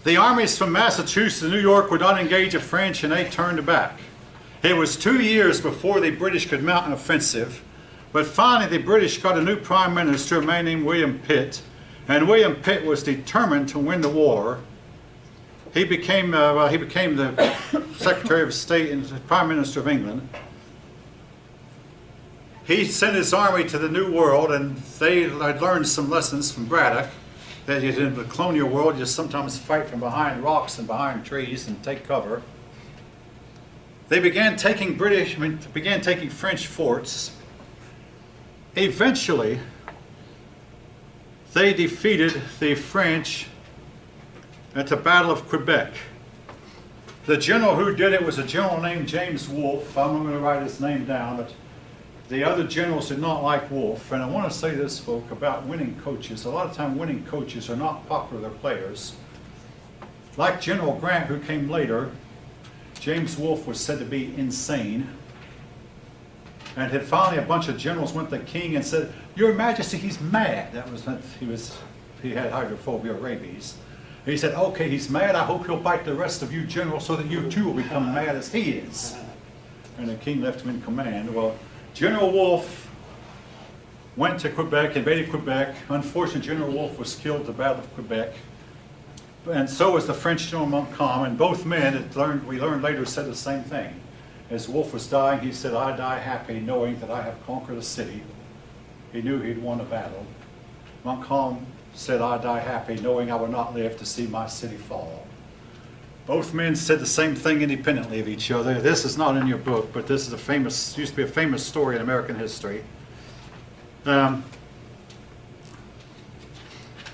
The armies from Massachusetts and New York would not engage the French, and they turned back. It was 2 years before the British could mount an offensive, but finally the British got a new prime minister, a man named William Pitt, and William Pitt was determined to win the war. He became the Secretary of State and the Prime Minister of England. He sent his army to the New World, and they had learned some lessons from Braddock, that in the colonial world you sometimes fight from behind rocks and behind trees and take cover. They began taking French forts. Eventually, they defeated the French at the Battle of Quebec. The general who did it was a general named James Wolfe. I'm not going to write his name down, but the other generals did not like Wolfe. And I want to say this, folk, about winning coaches. A lot of time winning coaches are not popular players. Like General Grant, who came later, James Wolfe was said to be insane. And had finally a bunch of generals went to the king and said, "Your Majesty, he's mad." That was he had hydrophobia, rabies. He said, "Okay, he's mad. I hope he'll bite the rest of you generals so that you too will become mad as he is." And the king left him in command. Well, General Wolfe went to Quebec, invaded Quebec. Unfortunately, General Wolfe was killed at the Battle of Quebec. And so was the French General Montcalm. And both men, we learned later, said the same thing. As Wolfe was dying, he said, "I die happy knowing that I have conquered a city." He knew he'd won a battle. Montcalm said, "I die happy knowing I will not live to see my city fall." Both men said the same thing independently of each other. This is not in your book, but this is used to be a famous story in American history. There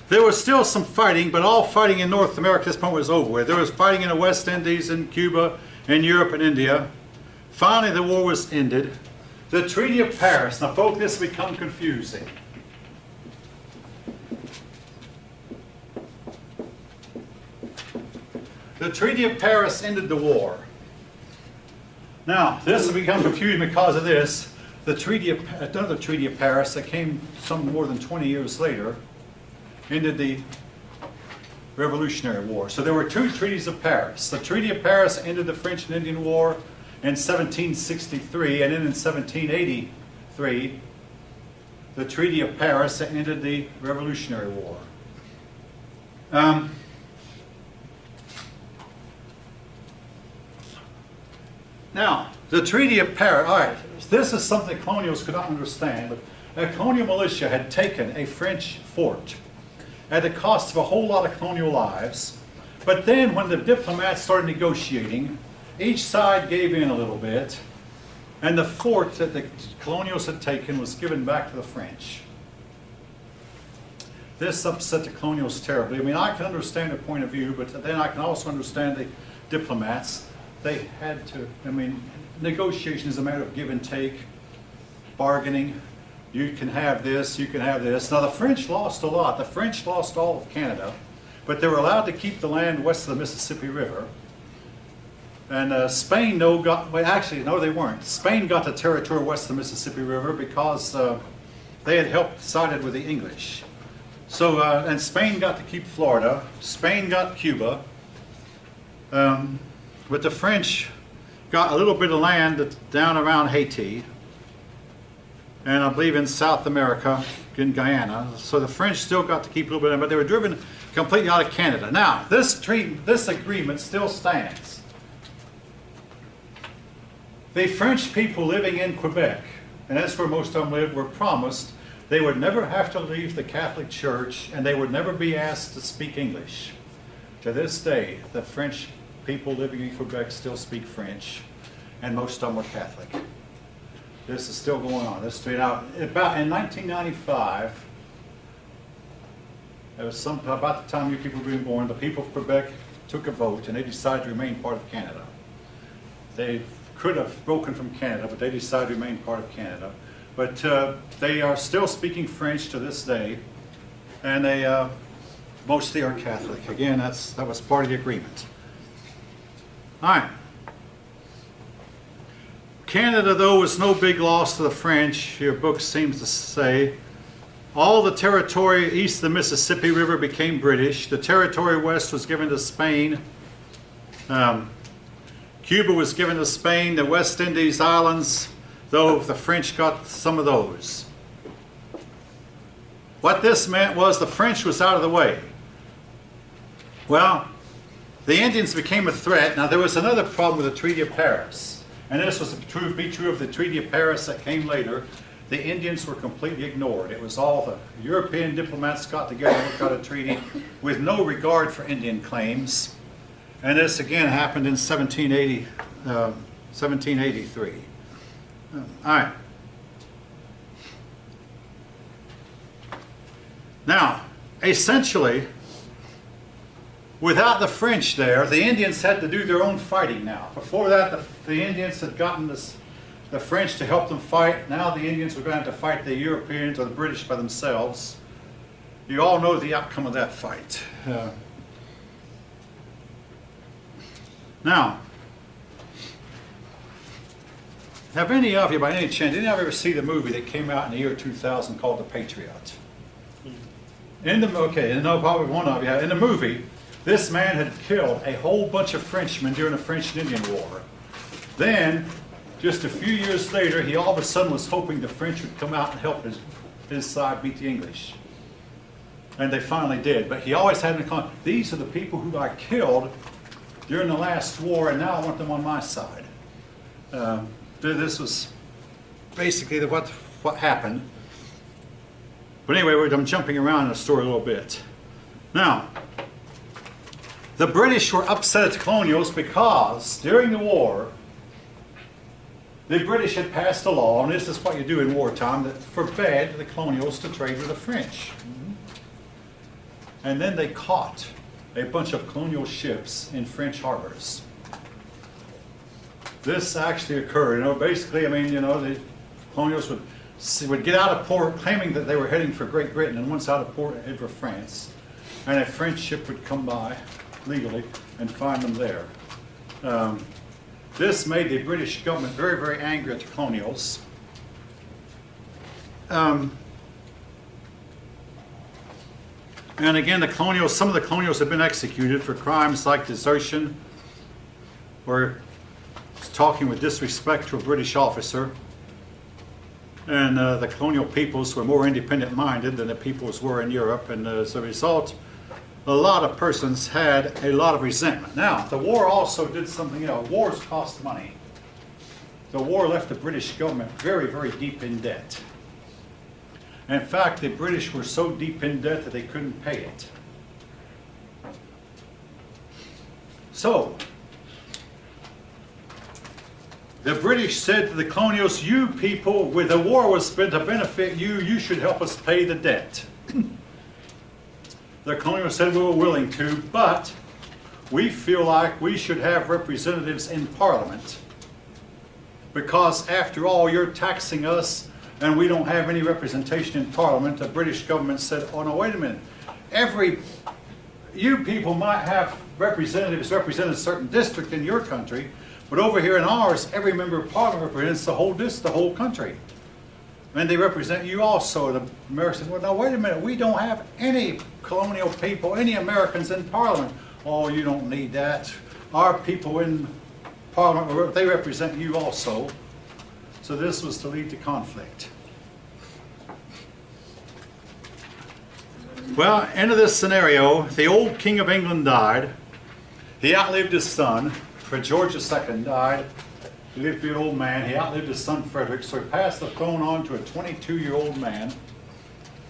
was still some fighting, but all fighting in North America at this point was over with. There was fighting in the West Indies, in Cuba, in Europe and India. Finally, the war was ended. The Treaty of Paris. Now, folks, this has become confusing. The Treaty of Paris ended the war. Now, this has become confusing because of this. Another Treaty of Paris that came some more than 20 years later ended the Revolutionary War. So there were two Treaties of Paris. The Treaty of Paris ended the French and Indian War in 1763, and then in 1783, the Treaty of Paris ended the Revolutionary War. Now, the Treaty of Paris, all right, this is something colonials could not understand, but a colonial militia had taken a French fort at the cost of a whole lot of colonial lives. But then when the diplomats started negotiating, each side gave in a little bit, and the fort that the colonials had taken was given back to the French. This upset the colonials terribly. I mean, I can understand their point of view, but then I can also understand the diplomats. They had to, negotiation is a matter of give and take, bargaining. You can have this, you can have this. Now, the French lost a lot. The French lost all of Canada, but they were allowed to keep the land west of the Mississippi River. And Spain, they weren't. Spain got the territory west of the Mississippi River because they had sided with the English. So, and Spain got to keep Florida. Spain got Cuba. But the French got a little bit of land down around Haiti, and I believe in South America, in Guyana. So the French still got to keep a little bit of it, but they were driven completely out of Canada. Now, this agreement still stands. The French people living in Quebec, and that's where most of them lived, were promised they would never have to leave the Catholic Church, and they would never be asked to speak English. To this day, the French people living in Quebec still speak French, and most of them were Catholic. This is still going on. This straight out about in 1995. It was about the time you people were being born. The people of Quebec took a vote, and they decided to remain part of Canada. They could have broken from Canada, but they decided to remain part of Canada. But they are still speaking French to this day, and they mostly are Catholic. Again, that was part of the agreement. All right. Canada, though, was no big loss to the French, your book seems to say. All the territory east of the Mississippi River became British. The territory west was given to Spain. Cuba was given to Spain. The West Indies Islands, though the French got some of those. What this meant was the French was out of the way. Well, the Indians became a threat. Now, there was another problem with the Treaty of Paris. And this was true of the Treaty of Paris that came later. The Indians were completely ignored. It was all the European diplomats got together and got a treaty with no regard for Indian claims. And this again happened in 1783. All right. Now, essentially, without the French there, the Indians had to do their own fighting now. Before that, the Indians had gotten the French to help them fight. Now the Indians were going to have to fight the Europeans or the British by themselves. You all know the outcome of that fight. Now, have any of you, by any chance, did any of you ever see the movie that came out in the year 2000 called The Patriot? Probably one of you. In the movie, this man had killed a whole bunch of Frenchmen during the French and Indian War. Then, just a few years later, he all of a sudden was hoping the French would come out and help his side beat the English. And they finally did. But he always had in common, these are the people who I killed during the last war, and now I want them on my side. This was basically what happened. But anyway, I'm jumping around in the story a little bit. Now, the British were upset at the colonials because during the war, the British had passed a law, and this is what you do in wartime, that forbade the colonials to trade with the French. And then they caught a bunch of colonial ships in French harbors. This actually occurred. Basically, the colonials would get out of port claiming that they were heading for Great Britain, and once out of port, head for France. And a French ship would come by legally and find them there. This made the British government very, very angry at the colonials. And again, some of the colonials have been executed for crimes like desertion or talking with disrespect to a British officer. And the colonial peoples were more independent-minded than the peoples were in Europe, and as a result, a lot of persons had a lot of resentment. Now, the war also did something else. Wars cost money. The war left the British government very, very deep in debt. In fact, the British were so deep in debt that they couldn't pay it. So, the British said to the colonials, you people, with the war was to benefit you, you should help us pay the debt. The colonials said we were willing to, but we feel like we should have representatives in Parliament. Because after all, you're taxing us and we don't have any representation in Parliament. The British government said, oh no, wait a minute. You people might have representatives represent a certain district in your country, but over here in ours, every member of Parliament represents the whole country. And they represent you also. The Americans said, well, now wait a minute, we don't have any colonial people, any Americans in Parliament. Oh, you don't need that. Our people in Parliament, they represent you also. So this was to lead to conflict. Well, into this scenario, the old King of England died. He outlived his son, for George II died. He lived to be an old man. He outlived his son Frederick, so he passed the throne on to a 22-year-old man,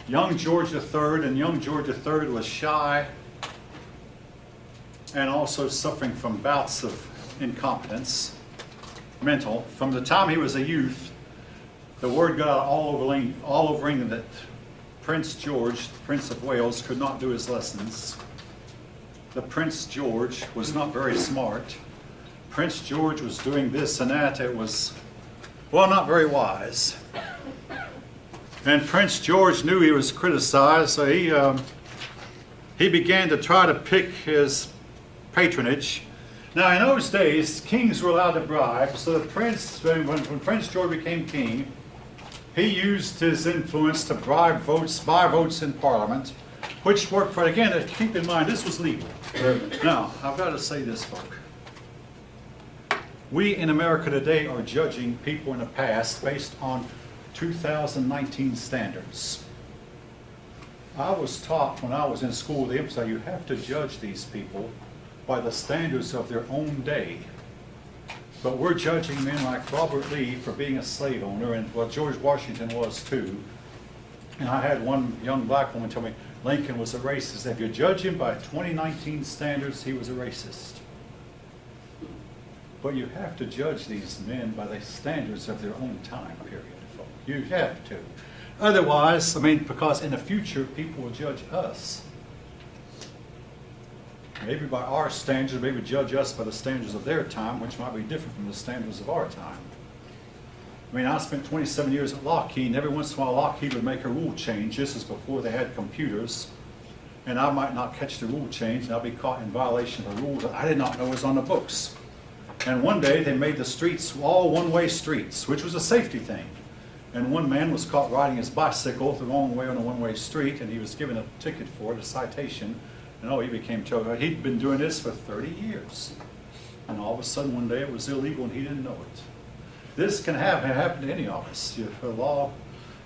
young George III, and young George III was shy and also suffering from bouts of incompetence, mental. From the time he was a youth, the word got out all over England that Prince George, the Prince of Wales, could not do his lessons. The Prince George was not very smart. Prince George was doing this and that. It was, well, not very wise. And Prince George knew he was criticized, so he began to try to pick his patronage. Now, in those days, kings were allowed to bribe, so the prince, when Prince George became king, He used his influence to bribe votes, buy votes in Parliament, which worked for, again, keep in mind, this was legal. Now, I've got to say this, folk. We in America today are judging people in the past based on 2019 standards. I was taught when I was in school, they emphasized you have to judge these people by the standards of their own day. But we're judging men like Robert Lee for being a slave owner, and well, George Washington was too. And I had one young black woman tell me Lincoln was a racist. If you judge him by 2019 standards, he was a racist. But you have to judge these men by the standards of their own time period, folks. You have to. Otherwise, I mean, because in the future, people will judge us. Maybe by our standards, maybe judge us by the standards of their time, which might be different from the standards of our time. I mean, I spent 27 years at Lockheed, and every once in a while Lockheed would make a rule change. This is before they had computers. And I might not catch the rule change, and I'll be caught in violation of a rule that I did not know was on the books. And one day they made the streets all one-way streets, which was a safety thing. And one man was caught riding his bicycle the wrong way on a one-way street, and he was given a ticket for it, a citation. And oh, he became terrible. He'd been doing this for 30 years. And all of a sudden one day it was illegal and he didn't know it. This can happen to any of us. The law,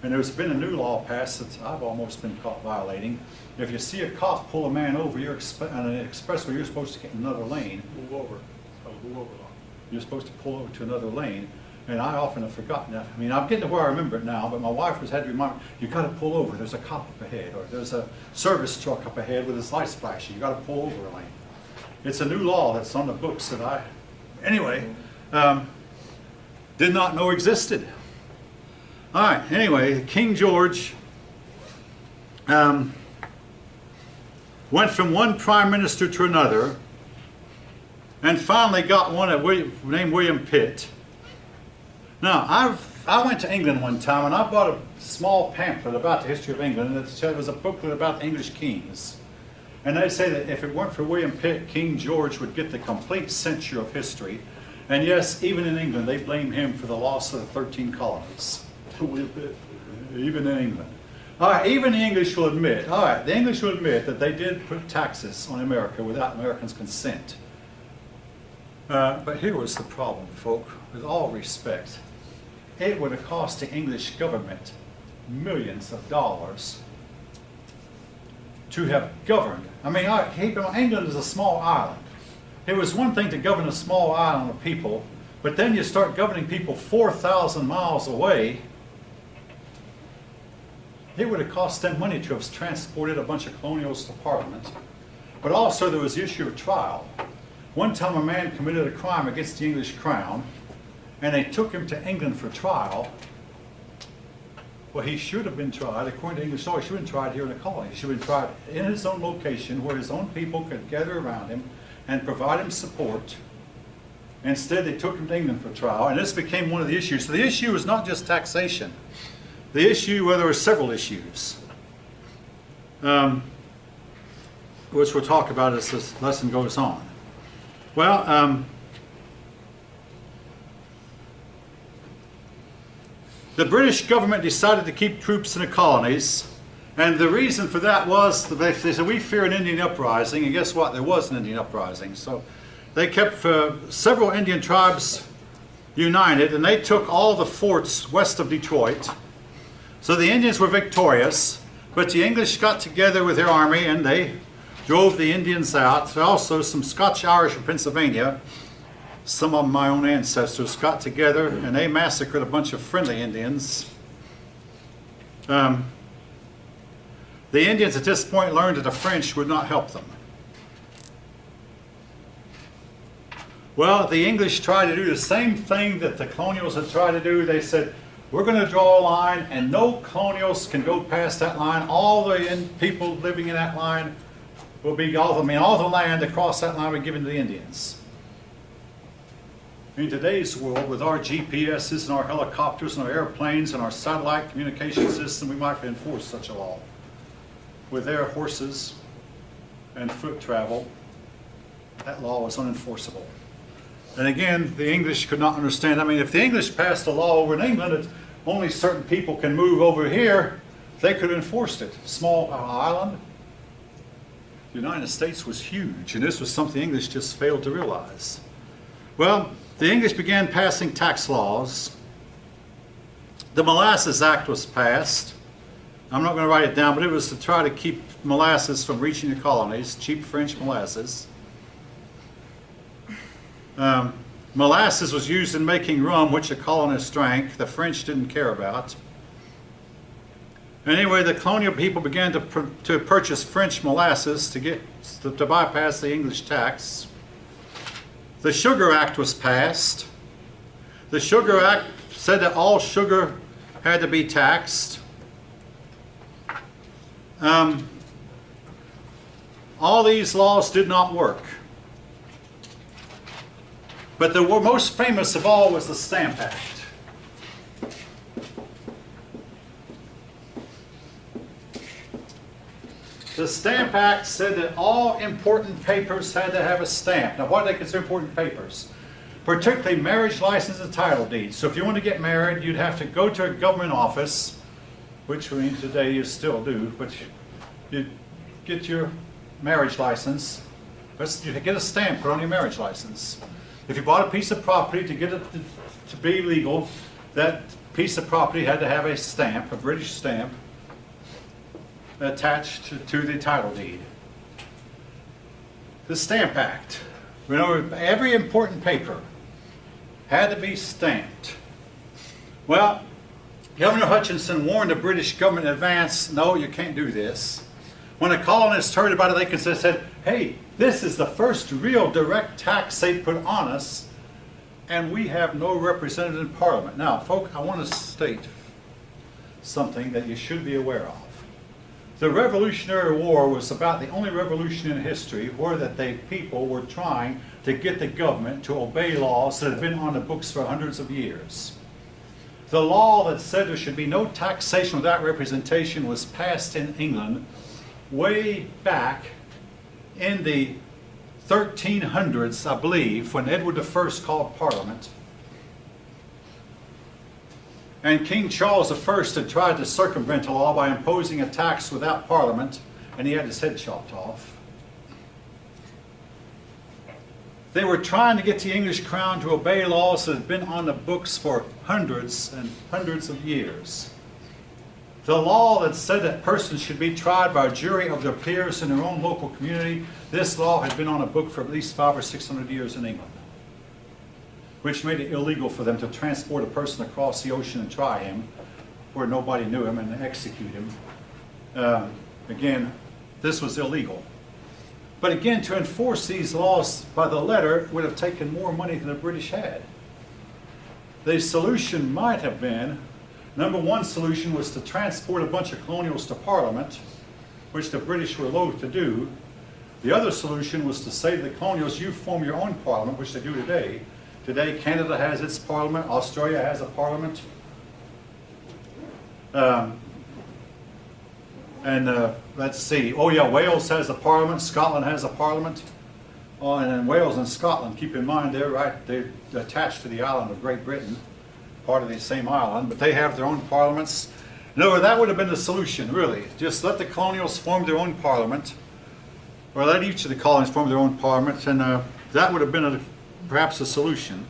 and there's been a new law passed that I've almost been caught violating. If you see a cop pull a man over, you're on an expressway, you're supposed to get in another lane. Move over. Move over. You're supposed to pull over to another lane. And I often have forgotten that. I mean, I'm getting to where I remember it now, but my wife has had to remind me, you got to pull over. There's a cop up ahead, or there's a service truck up ahead with its lights flashing. You got to pull over a lane. It's a new law that's on the books that I, anyway, did not know existed. All right, anyway, King George went from one prime minister to another and finally got one named William Pitt. Now, I went to England one time and I bought a small pamphlet about the history of England, and it was a booklet about the English kings. And they say that if it weren't for William Pitt, King George would get the complete censure of history. And yes, even in England, they blame him for the loss of the 13 colonies. William Pitt. Even in England. All right, even the English will admit, all right, the English will admit that they did put taxes on America without Americans' consent. But here was the problem, folk, with all respect. It would have cost the English government millions of dollars to have governed. I mean, England is a small island. It was one thing to govern a small island of people, but then you start governing people 4,000 miles away. It would have cost them money to have transported a bunch of colonials to Parliament. But also there was the issue of trial. One time a man committed a crime against the English crown, and they took him to England for trial. Well, he should have been tried, according to English law, he should have been tried here in the colony. He should have been tried in his own location where his own people could gather around him and provide him support. Instead, they took him to England for trial, and this became one of the issues. So the issue was not just taxation. The issue, well, there were several issues, which we'll talk about as this lesson goes on. Well, the British government decided to keep troops in the colonies, and the reason for that was they said, we fear an Indian uprising, and guess what? There was an Indian uprising. So they kept several Indian tribes united, and they took all the forts west of Detroit. So the Indians were victorious, but the English got together with their army, and they drove the Indians out. Also, some Scotch-Irish from Pennsylvania, some of my own ancestors, got together and they massacred a bunch of friendly Indians. The Indians at this point learned that the French would not help them. Well, the English tried to do the same thing that the colonials had tried to do. They said, we're going to draw a line and no colonials can go past that line. All the people living in that line will be, all the land across that line will be given to the Indians. In today's world, with our GPSs and our helicopters and our airplanes and our satellite communication system, we might enforce such a law. With their horses and foot travel, that law was unenforceable. And again, the English could not understand. I mean, if the English passed a law over in England, only certain people can move over here, they could have enforced it. Small island. The United States was huge, and this was something the English just failed to realize. Well, the English began passing tax laws. The Molasses Act was passed. I'm not going to write it down, but it was to try to keep molasses from reaching the colonies, cheap French molasses. Molasses was used in making rum, which the colonists drank. The French didn't care about. Anyway, the colonial people began to purchase French molasses to bypass the English tax. The Sugar Act was passed. The Sugar Act said that all sugar had to be taxed. All these laws did not work. But the most famous of all was the Stamp Act. The Stamp Act said that all important papers had to have a stamp. Now, what do they consider important papers? Particularly marriage license and title deeds. So if you want to get married, you'd have to go to a government office, which we today you still do, but you get your marriage license. You get a stamp put on your marriage license. If you bought a piece of property, to get it to be legal, that piece of property had to have a stamp, a British stamp, attached to the title deed. The Stamp Act. You know, every important paper had to be stamped. Well, Governor Hutchinson warned the British government in advance, no, you can't do this. When the colonists heard about it, they said, hey, this is the first real direct tax they put on us, and we have no representative in Parliament. Now, folks, I want to state something that you should be aware of. The Revolutionary War was about the only revolution in history where that the people were trying to get the government to obey laws that had been on the books for hundreds of years. The law that said there should be no taxation without representation was passed in England way back in the 1300s, I believe, when Edward I called Parliament. And King Charles I had tried to circumvent the law by imposing a tax without Parliament, and he had his head chopped off. They were trying to get the English crown to obey laws that had been on the books for hundreds and hundreds of years. The law that said that persons should be tried by a jury of their peers in their own local community, this law had been on a book for at least 500 or 600 years in England, which made it illegal for them to transport a person across the ocean and try him where nobody knew him and execute him. Again, this was illegal. But again, to enforce these laws by the letter would have taken more money than the British had. The solution might have been, number one solution was to transport a bunch of colonials to Parliament, which the British were loath to do. The other solution was to say to the colonials, you form your own Parliament, which they do today. Today, Canada has its Parliament, Australia has a Parliament. Let's see, oh yeah, Wales has a Parliament, Scotland has a Parliament. Oh, and then Wales and Scotland, keep in mind, they're attached to the island of Great Britain, part of the same island, but they have their own parliaments. No, that would have been the solution, really. Just let the colonials form their own Parliament, or let each of the colonies form their own Parliament, and that would have been perhaps a solution.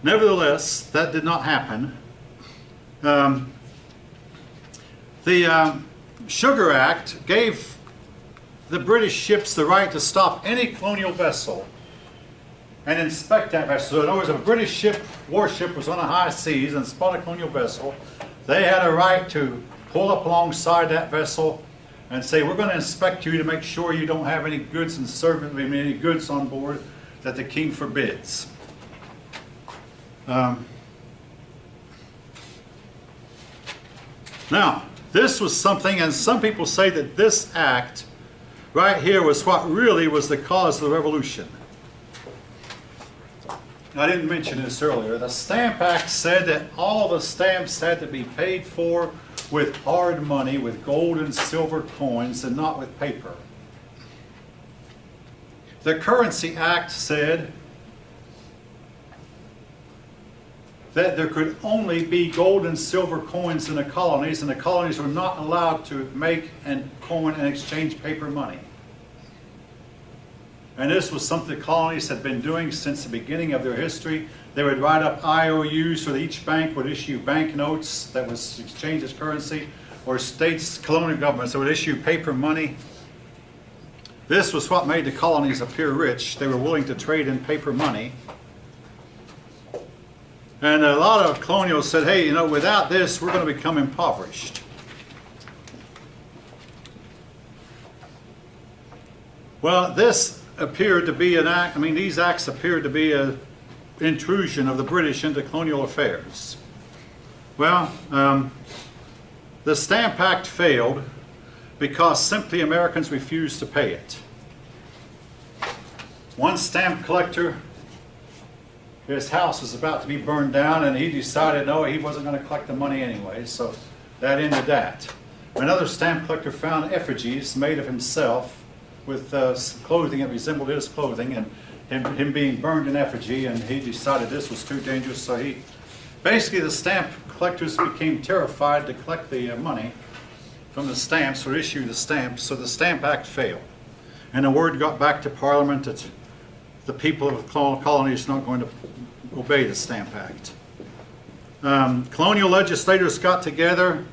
Nevertheless, that did not happen. The Sugar Act gave the British ships the right to stop any colonial vessel and inspect that vessel. So in other words, if a British warship was on the high seas and spotted a colonial vessel, they had a right to pull up alongside that vessel and say, we're going to inspect you to make sure you don't have any goods and any goods on board that the king forbids. Now, this was something, and some people say that this act right here was what really was the cause of the revolution. I didn't mention this earlier. The Stamp Act said that all the stamps had to be paid for with hard money, with gold and silver coins, and not with paper. The Currency Act said that there could only be gold and silver coins in the colonies, and the colonies were not allowed to make and coin and exchange paper money. And this was something the colonies had been doing since the beginning of their history. They would write up IOUs, so that each bank would issue banknotes that was exchanged as currency, or states, colonial governments that would issue paper money. This was what made the colonies appear rich. They were willing to trade in paper money. And a lot of colonials said, hey, you know, without this, we're going to become impoverished. Well, this appeared to be an act, these acts appeared to be an intrusion of the British into colonial affairs. Well, the Stamp Act failed because simply Americans refused to pay it. One stamp collector, his house was about to be burned down, and he decided, no, he wasn't going to collect the money anyway, so that ended that. Another stamp collector found effigies made of himself with clothing that resembled his clothing, and him being burned in effigy, and he decided this was too dangerous, so basically the stamp collectors became terrified to collect the money from the stamps or issue the stamps, so the Stamp Act failed. And the word got back to Parliament that the people of the colonies are not going to obey the Stamp Act. Colonial legislators got together.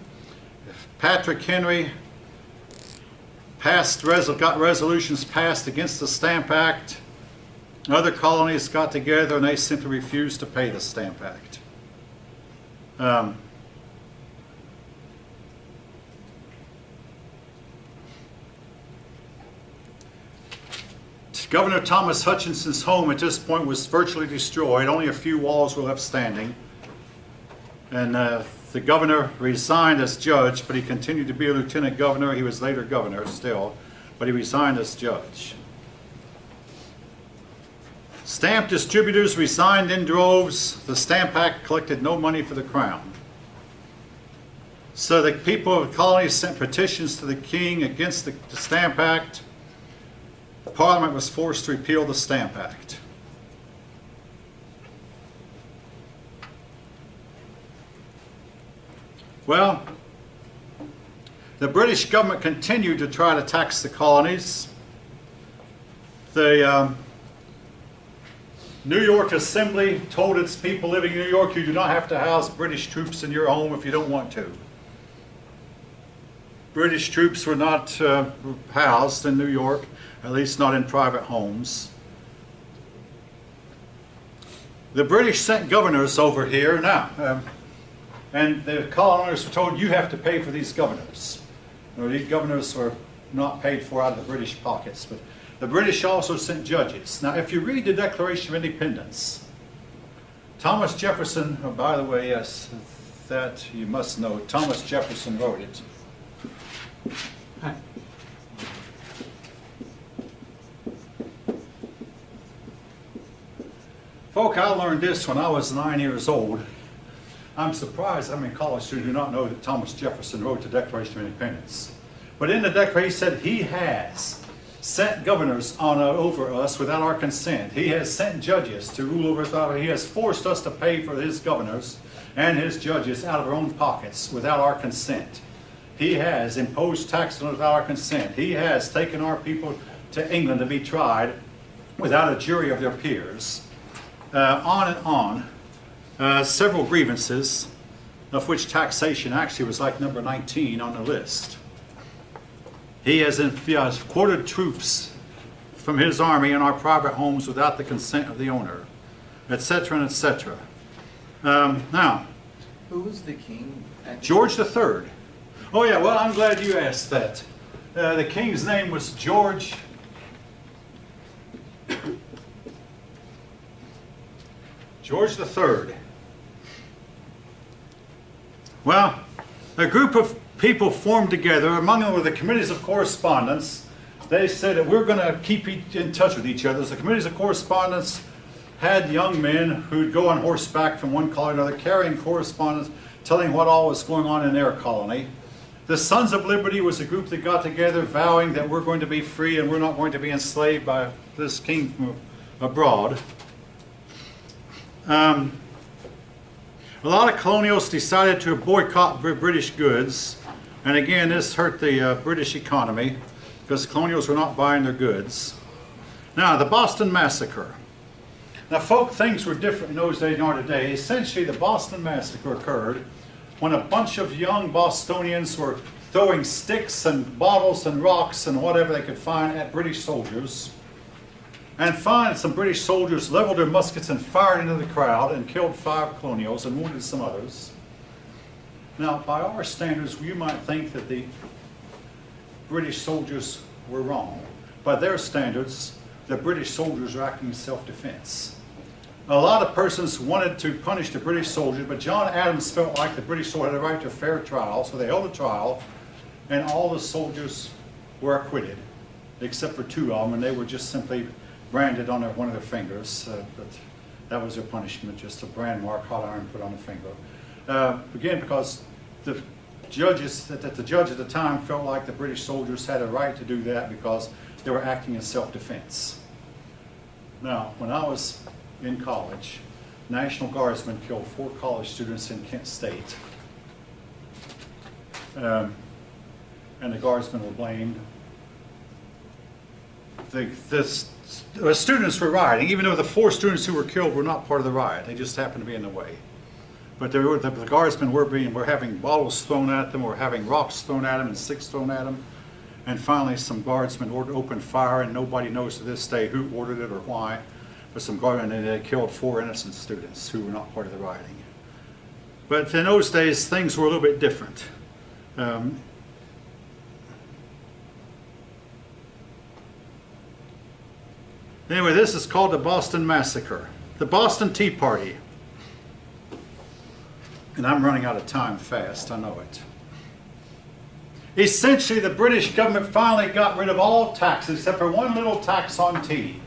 Patrick Henry got resolutions passed against the Stamp Act. Other colonies got together and they simply refused to pay the Stamp Act. Governor Thomas Hutchinson's home at this point was virtually destroyed. Only a few walls were left standing. And the governor resigned as judge, but he continued to be a lieutenant governor. He was later governor still, but he resigned as judge. Stamp distributors resigned in droves. The Stamp Act collected no money for the crown. So the people of the colonies sent petitions to the king against the Stamp Act. Parliament was forced to repeal the Stamp Act. Well, the British government continued to try to tax the colonies. The New York Assembly told its people living in New York, you do not have to house British troops in your home if you don't want to. British troops were not housed in New York, at least not in private homes. The British sent governors over here now, and the colonists were told, you have to pay for these governors. These governors were not paid for out of the British pockets, but the British also sent judges. Now, if you read the Declaration of Independence, Thomas Jefferson, oh, by the way, yes, that you must know, Thomas Jefferson wrote it. Folk, I learned this when I was 9 years old. I'm surprised how many college students do not know that Thomas Jefferson wrote the Declaration of Independence. But in the Declaration, he said he has sent governors on over us without our consent. He has sent judges to rule over us without. He has forced us to pay for his governors and his judges out of our own pockets without our consent. He has imposed taxes without our consent. He has taken our people to England to be tried without a jury of their peers. On and on. Several grievances, of which taxation actually was like number 19 on the list. He has quartered troops from his army in our private homes without the consent of the owner, etc. and etc. Now, who was the king? George III. Oh yeah, well, I'm glad you asked that. The king's name was George III. Well, a group of people formed together. Among them were the committees of correspondence. They said that we're going to keep in touch with each other. So the committees of correspondence had young men who'd go on horseback from one colony to another, carrying correspondence, telling what all was going on in their colony. The Sons of Liberty was a group that got together vowing that we're going to be free and we're not going to be enslaved by this king from abroad. A lot of colonials decided to boycott British goods, and again, this hurt the British economy because colonials were not buying their goods. Now, the Boston Massacre. Now, things were different in those days than are today. Essentially, the Boston Massacre occurred when a bunch of young Bostonians were throwing sticks and bottles and rocks and whatever they could find at British soldiers. And finally, some British soldiers leveled their muskets and fired into the crowd and killed 5 colonials and wounded some others. Now, by our standards, you might think that the British soldiers were wrong. By their standards, the British soldiers were acting in self-defense. A lot of persons wanted to punish the British soldiers, but John Adams felt like the British soldiers had a right to a fair trial, so they held a trial, and all the soldiers were acquitted, except for 2 of them, and they were just simply branded on one of their fingers. But that was their punishment, just a brand mark, hot iron put on the finger. Again, because the judges, the judge at the time felt like the British soldiers had a right to do that because they were acting in self-defense. Now, when I was in college, National Guardsmen killed 4 college students in Kent State. And the Guardsmen were blamed. The students were rioting, even though the 4 students who were killed were not part of the riot. They just happened to be in the way. But the Guardsmen were having bottles thrown at them, were having rocks thrown at them and sticks thrown at them. And finally, some Guardsmen opened fire, and nobody knows to this day who ordered it or why. But some Guardsmen, and they killed 4 innocent students who were not part of the rioting. But in those days, things were a little bit different. Anyway, this is called the Boston Massacre. The Boston Tea Party. And I'm running out of time fast, I know it. Essentially, the British government finally got rid of all taxes except for one little tax on tea.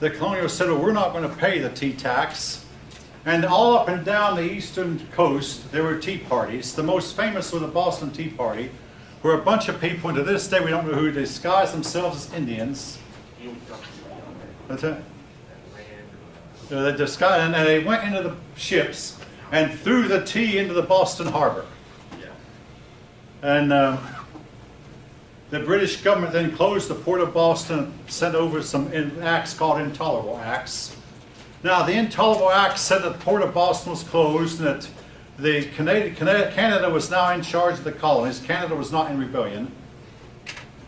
The colonials said, well, we're not going to pay the tea tax. And all up and down the eastern coast, there were tea parties. The most famous was the Boston Tea Party, where a bunch of people, and to this day we don't know who, disguised themselves as Indians. That's it. They disguised, and they went into the ships and threw the tea into the Boston harbor. And the British government then closed the port of Boston and sent over some acts called Intolerable Acts. Now, the Intolerable Acts said that the port of Boston was closed and that Canada was now in charge of the colonies. Canada was not in rebellion.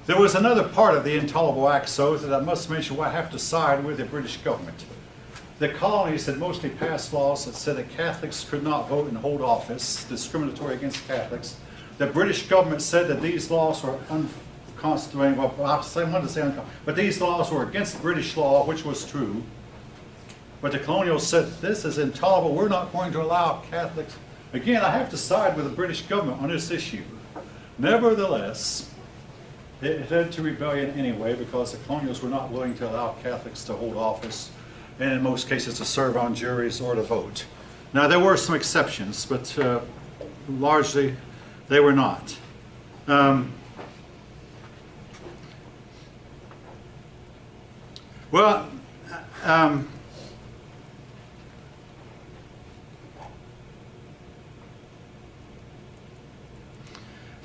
There was another part of the Intolerable Acts, though, that I must mention where I have to side with the British government. The colonies had mostly passed laws that said that Catholics could not vote and hold office, discriminatory against Catholics. The British government said that these laws were unconstitutional, well, I wanted to say unconstitutional, but these laws were against British law, which was true. But the colonials said, this is intolerable, we're not going to allow Catholics. Again, I have to side with the British government on this issue. Nevertheless, it led to rebellion anyway because the colonials were not willing to allow Catholics to hold office, and in most cases to serve on juries or to vote. Now, there were some exceptions, but largely they were not.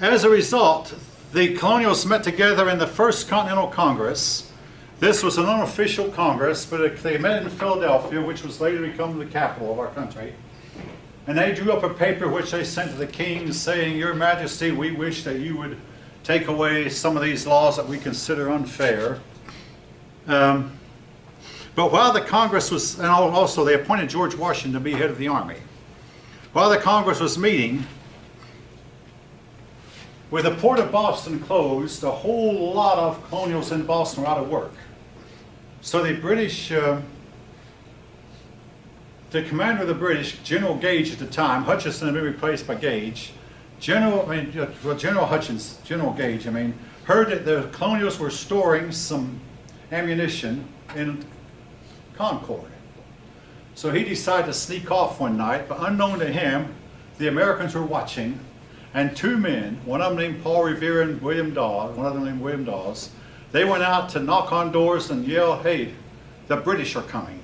As a result, the colonials met together in the First Continental Congress. This was an unofficial Congress, but they met in Philadelphia, which was later to become the capital of our country. And they drew up a paper which they sent to the king saying, Your Majesty, we wish that you would take away some of these laws that we consider unfair. But while the Congress was, and also they appointed George Washington to be head of the army. While the Congress was meeting, with the port of Boston closed, a whole lot of colonials in Boston were out of work. So the British, the commander of the British, General Gage at the time, Hutchinson had been replaced by Gage. General Gage, heard that the colonials were storing some ammunition in Concord. So he decided to sneak off one night, but unknown to him, the Americans were watching. And 2 men, one of them named Paul Revere and William Dawes, one of them named William Dawes, they went out to knock on doors and yell, hey, the British are coming.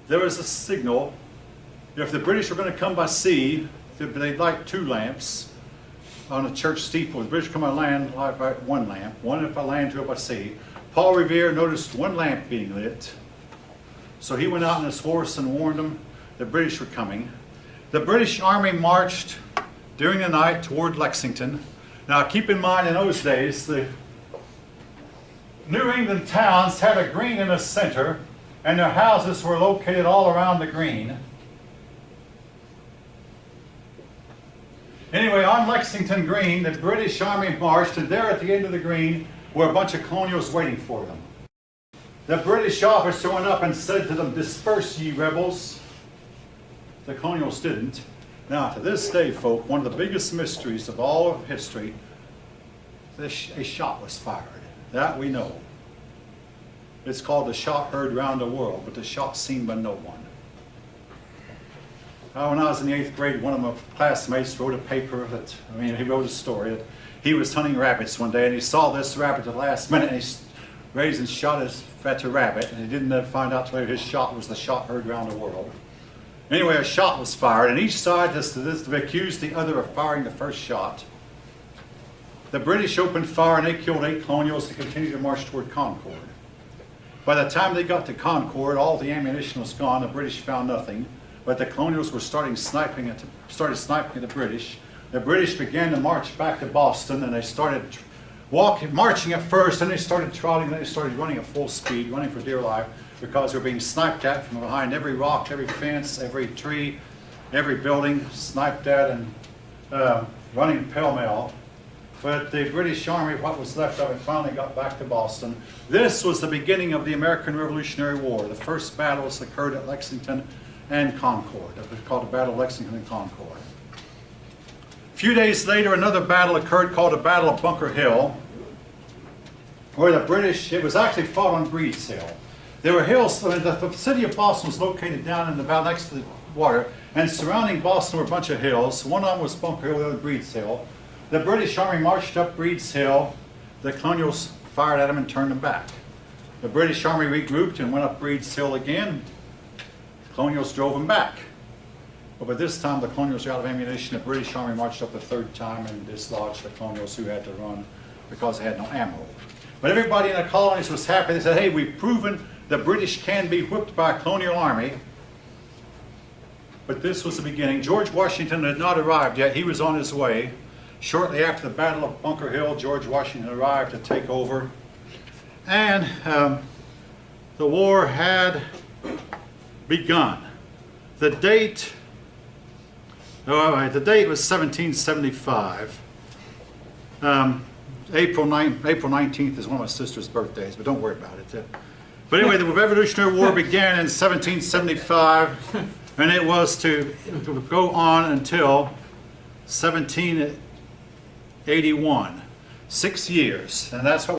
There was a signal if the British were going to come by sea, they'd light 2 lamps on a church steeple. The British come by land, light by 1 lamp, 1 by land, 2 by sea. Paul Revere noticed 1 lamp being lit, so he went out on his horse and warned them the British were coming. The British Army marched during the night toward Lexington. Now keep in mind, in those days, the New England towns had a green in the center, and their houses were located all around the green. Anyway, on Lexington Green, the British Army marched, and there at the end of the green were a bunch of colonials waiting for them. The British officer went up and said to them, "Disperse, ye rebels." The colonials didn't. Now, to this day, folk, one of the biggest mysteries of all of history, a shot was fired. That we know. It's called the shot heard round the world, but the shot seen by no one. When I was in the 8th grade, one of my classmates wrote a paper he wrote a story that he was hunting rabbits one day, and he saw this rabbit at the last minute, and he raised and shot his fetch a rabbit, and he didn't find out till later his shot was the shot heard round the world. Anyway, a shot was fired, and each side has accused the other of firing the first shot. The British opened fire, and they killed 8 colonials and continued to march toward Concord. By the time they got to Concord, all the ammunition was gone. The British found nothing, but the colonials were started sniping at the British. The British began to march back to Boston, and they started marching at first, and they started trotting, then they started running at full speed, running for dear life, because they were being sniped at from behind every rock, every fence, every tree, every building, sniped at and running pell-mell. But the British Army, what was left of it, finally got back to Boston. This was the beginning of the American Revolutionary War. The first battles occurred at Lexington and Concord. It was called the Battle of Lexington and Concord. A few days later, another battle occurred called the Battle of Bunker Hill, where the British, it was actually fought on Breed's Hill. There were hills, the city of Boston was located down in the valley next to the water, and surrounding Boston were a bunch of hills. One of them was Bunker Hill, the other Breed's Hill. The British Army marched up Breed's Hill. The colonials fired at them and turned them back. The British Army regrouped and went up Breed's Hill again. The colonials drove them back. But by this time, the colonials were out of ammunition. The British Army marched up the 3rd time and dislodged the colonials who had to run because they had no ammo. But everybody in the colonies was happy. They said, "Hey, we've proven the British can be whipped by a colonial army." But this was the beginning. George Washington had not arrived yet. He was on his way. Shortly after the Battle of Bunker Hill, George Washington arrived to take over. And the war had begun. The date was 1775. April 19th is one of my sister's birthdays, but don't worry about it. But anyway, the Revolutionary War began in 1775, and it was to go on until 1781. 6 years, and that's what